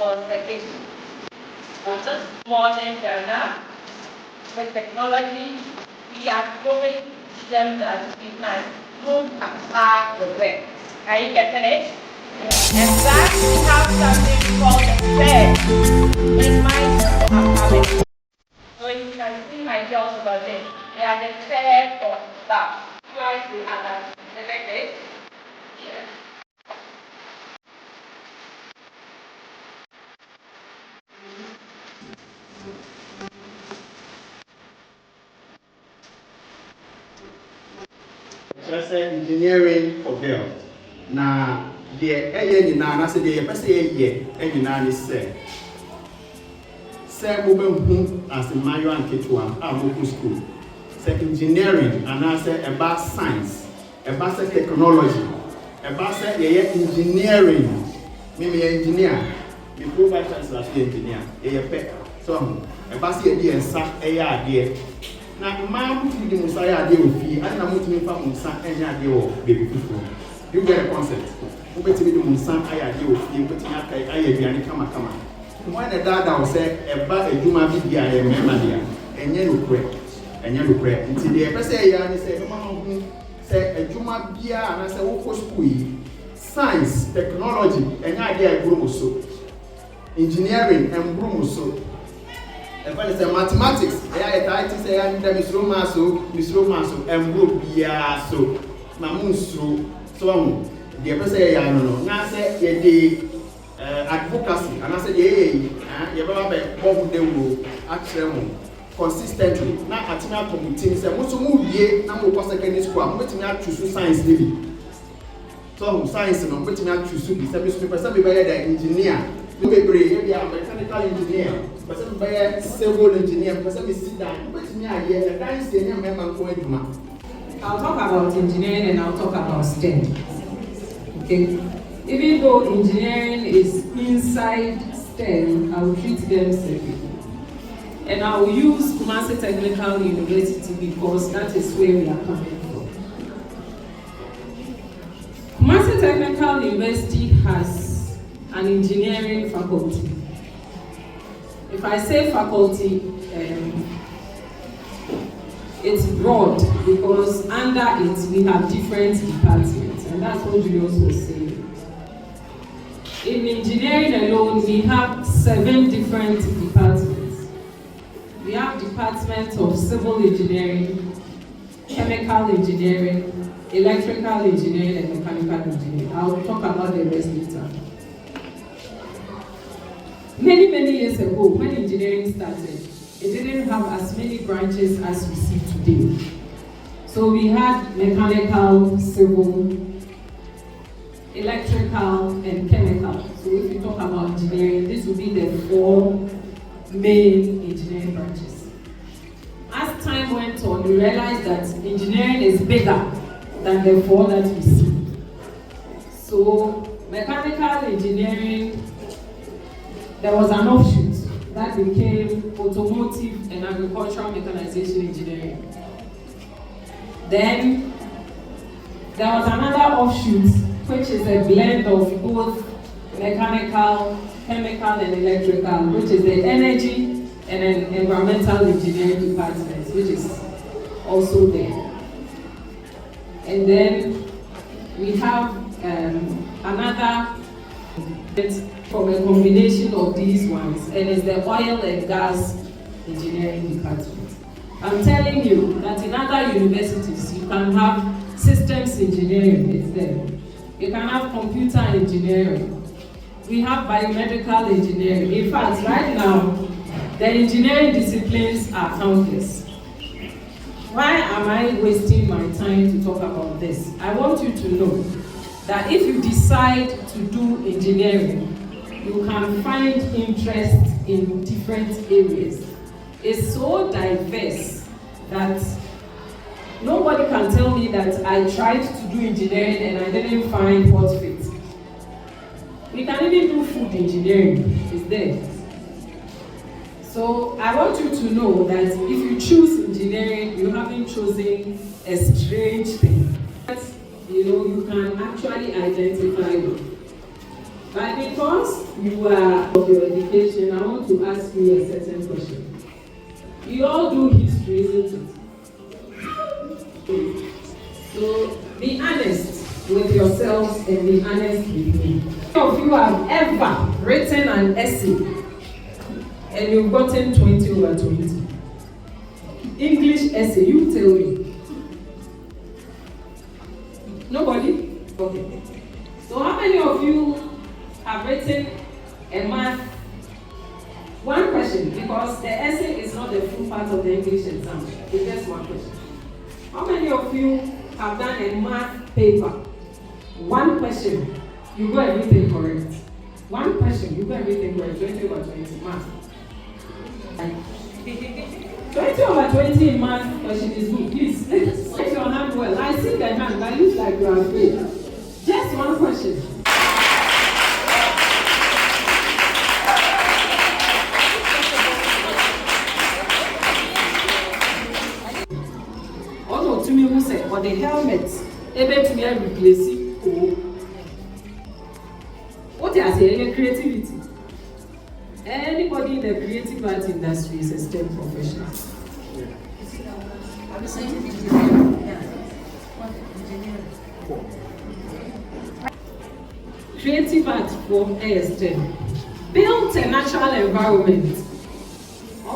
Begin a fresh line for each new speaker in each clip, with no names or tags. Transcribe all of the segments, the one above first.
was the case. This modern Ghana, with technology, we are growing them that we can move apart the way. Are you getting it? And that we have something called the fair in mind for having. So you can see my girls over there. They are the fair for staff. You guys see other like this? Yes.
Just engineering for girls. Now, the I say the person is say moving as a Mayo and K1 local school. Say engineering and I say about science, about technology, about say engineering. Me engineer. Before Vice-Chancellor engineer. So about say idea. Now, man, put the Messiah idea of fee, and I'm putting Musa any idea of baby people. You get a concept. Who bet me the Musa idea of fee, putting up a kama. When the dad will say, about a Juma Bibia, a memory, and yellow prayer. Until the person say, Mama, say a Juma Bia, and I say, Oko school, science, technology, and idea of engineering and bromoso. And when it's mathematics, I say I'm the Miss Romaso, and group yeah, so Mamunso, so the person I don't know. Now say the advocacy, and I said, yeah, you have Bob de Wu, actually consistently. Now, at my committee, say, most of you, now, we secondary school, I'm going to choose science, maybe. So, science, and I'm going to choose to be some engineer. You may be a mechanical engineer, but some by a civil engineer, but some sit down, but me, I hear a guy saying,
I'll talk about engineering and I'll talk about STEM. Okay. Even though engineering is inside STEM, I will treat them separately. And I will use Kumasi Technical University because that is where we are coming from. Kumasi Technical University has an engineering faculty. If I say faculty, it's broad because under it we have different departments, and that's what Julius was saying. In engineering alone, we have 7 different departments. We have departments of civil engineering, chemical engineering, electrical engineering, and mechanical engineering. I'll talk about the rest later. Many years ago, when engineering started, it didn't have as many branches as we see today. So we had mechanical, civil, electrical, and chemical. So if you talk about engineering, this will be the 4 main engineering branches. As time went on, we realized that engineering is bigger than the 4 that we see. So mechanical engineering, there was an offshoot that became automotive and agricultural mechanization engineering. Then there was another offshoot, which is a blend of both mechanical, chemical, and electrical, which is the energy and environmental engineering department, which is also there. And then we have another from a combination of these ones, and it's the oil and gas engineering department. I'm telling you that in other universities you can have systems engineering, it's there. You can have computer engineering. We have biomedical engineering. In fact, right now, the engineering disciplines are countless. Why am I wasting my time to talk about this? I want you to know that if you decide to do engineering, you can find interest in different areas. It's so diverse that nobody can tell me that I tried to do engineering and I didn't find what fit. We can even do food engineering, it's there. So I want you to know that if you choose engineering, you haven't chosen a strange thing. You know, you can actually identify with. But because you are of your education, I want to ask you a certain question. You all do history, isn't it? So be honest with yourselves and be honest with me. How many of you have ever written an essay and you've gotten 20 over 20? English essay, you tell me. Nobody? Okay. So how many of you have written a math? One question, because the essay is not the full part of the English exam. It's just one question. How many of you have done a math paper? One question, you got everything correct. One question, you got everything correct. 20 over 20 math. 20 over 20 in math question is good. Please, raise your hand well. I see the hand, but it looks like you are afraid. Just one question. Also, to me, who said, or the helmets, able to be replacing. What is the creativity? Anybody in the creative art industry is a STEM professional. Creative art for STEM. Built a natural environment.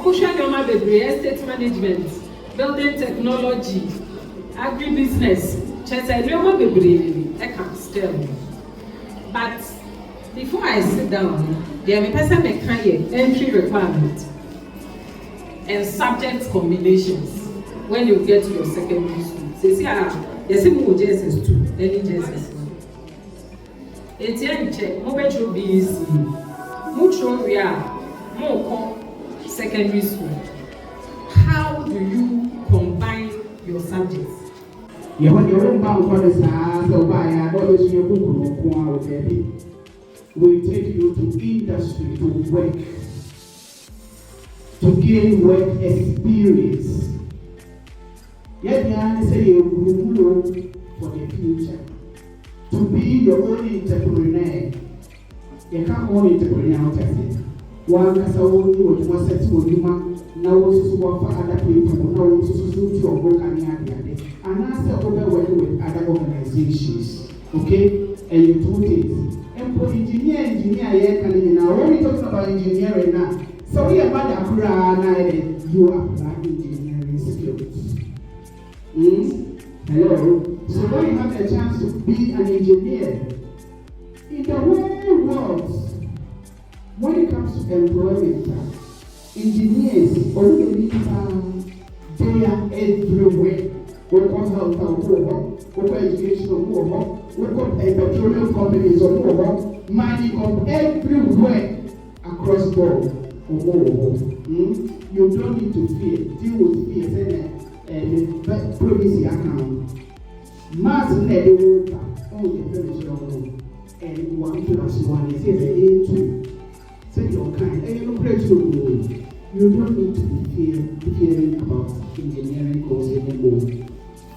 Estate management, building technology, agribusiness. But before I sit down, there may be entry requirement and subject combinations when you get to your secondary school. So see, there's a more JSS2, any JSS1. It's a check, more better BEC, more we are, more secondary school. How do you combine your subjects?
You want your own bound for the stars, or by a college, your book, will take you to industry to work, to gain work experience. Yet, you say you will for the future. To be your own entrepreneur, you can't own entrepreneur. One has only what was set to you. Now, for other people, now to your book and answer over working with other organizations. Okay? And you do things. And for engineer, now when we talk about engineering now, so we are about to you apply engineering skills. Hello? So when you have a chance to be an engineer, in the whole world, when it comes to employment, engineers, they are everywhere. We got health, we got education, we got petroleum companies, mining everywhere across the board. You don't need to fear. Deal with fear. The privacy account. Mass net water. Only the finish and 1+1 is A2. Say your kind. And you don't pray to you don't need to be fearing about engineering course anymore.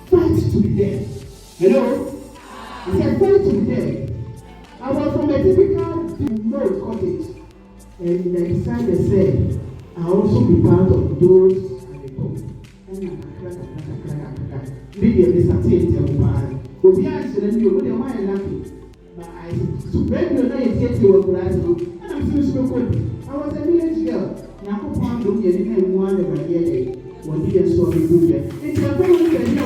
Fight to be there. Hello? I said fight to be there. I was from a typical remote college. And they decided to say, I also be part of those at the top. And really, they started to tell but we actually knew what they were lucky. But I spread the night yet you were right now. And I'm still so good. I was a village girl. Now, who found you didn't want to be here? What did you saw me do there? It's a very good thing.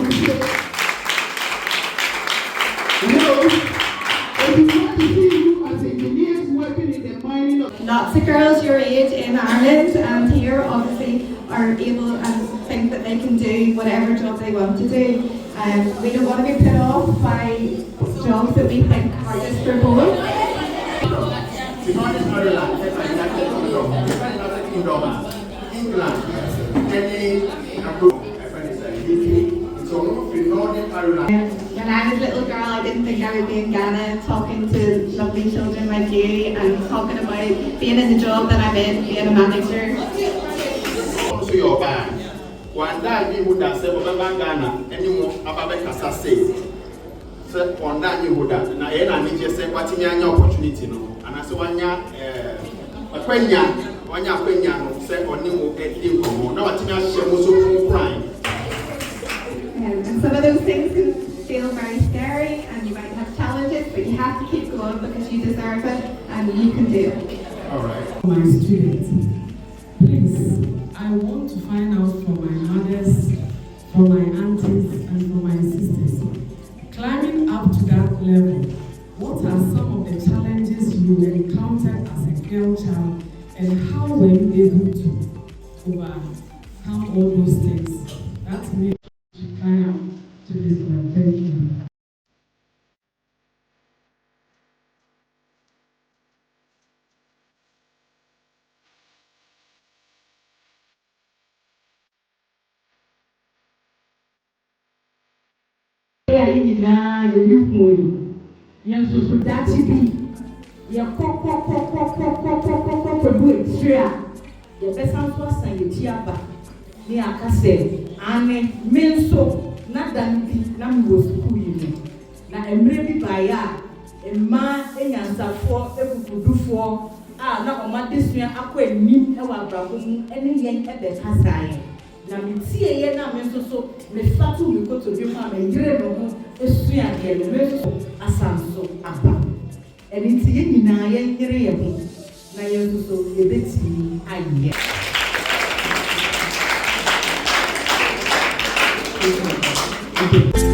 Hello? If you want to see you as engineers working in the mining of
lots of girls your age in Ireland and here obviously are able and think that they can do whatever job they want to do. We don't want to be put off by jobs that we think are just for both. When I was a little girl, I didn't think I would be in Ghana talking to lovely children like you and talking about being in the job that I'm in, being a manager.
Also your band. One day you would have said, well, Ghana, anymore about say. So one day you would have, and I need to say, what's in your opportunity, no? anaasɛ wanya akwanya no sɛ ɔne mo adi nkɔmmɔ na watumi ahyɛ mo so prime.
And some of those things can feel very scary and you might have challenges, but you have to keep going because you deserve it and you can do it.
All right.
My students, please, I want to find out from my mothers, from my aunties, and from my sisters, climbing up to that level, what are some of the challenges you encountered as a girl child and how were you able to overcome all those things? That's me. Climb up to this level. Thank you.
Na mitie ye na me so me fatu me ko to bi ma me yire no ho esua de me so asanso aba eni ti ye nyina ye yire ye ho na ye so ye beti aye
Okay.